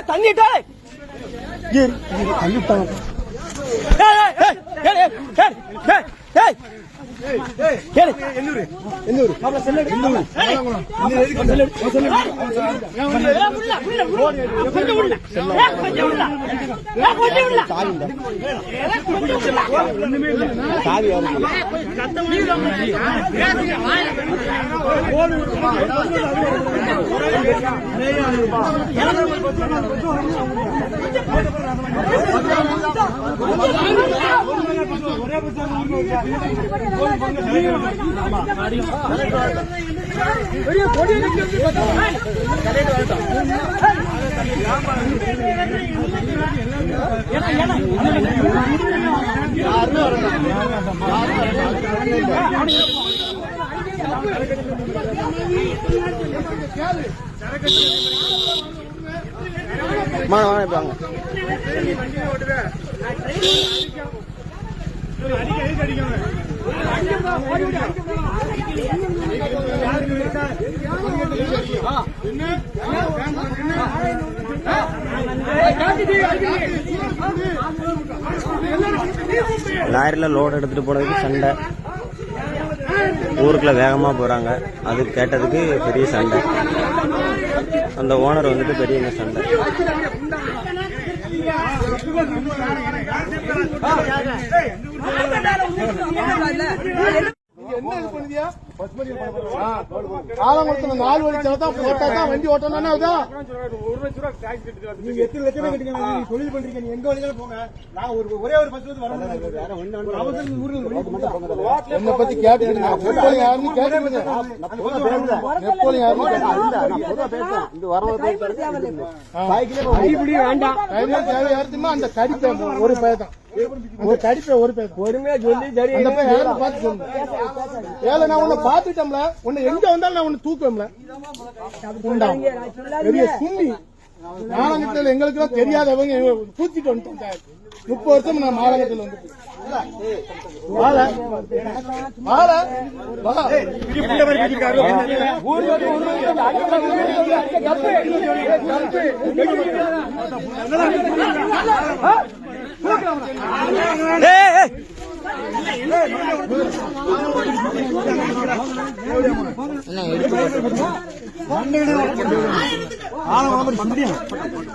தண்ணிட்டா தண்ணிட்டாங்க. லாரில load எடுத்துட்டு போனதுக்கு சண்டை, ஊருக்குள்ள வேகமா போறாங்க. அது கேட்டதுக்கு பெரிய சண்டை. அந்த ஓனர் வந்துட்டு பெரிய சண்டை. நாலு வழி தான் போட்டா வண்டி ஓட்டணும். நீங்க எத்தனை லட்சம் கட்டுங்க, தொழில் பண்றீங்க, நீங்க எங்க வழிகளும் போங்க. நான் ஒரே ஒரு பஸ் வந்து வரணும். என்ன பத்தி கேட்டுக்கிறீங்க? யாருன்னு கேட்டுக்கிறீங்க? அந்த கடிப்பை ஒரு பேதான், ஒரு கடிப்பை ஒரு பேர் பொறுமையா சொல்லி சரி பார்த்து சொல்லுங்க. ஏழை நான் உன்னை பாத்துட்டோம்ல, உன்னை எங்க வந்தாலும் நான் உன்னை தூக்குவேன்ல. பெரிய சுண்டி மாநகரத்தில் எங்களுக்கு எல்லாம் தெரியாதவங்க தூக்கிட்டு வந்துட்டோம். 30 வருஷம் நான் மாநகரத்தில் வந்துட்டு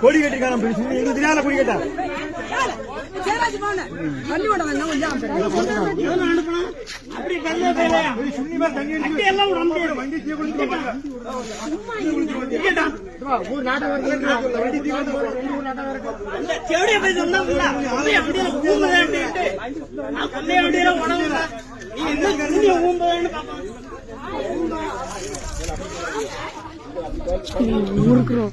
கொடி கட்டிருக்கான கொடி கேட்டா ஊருக்குறோம்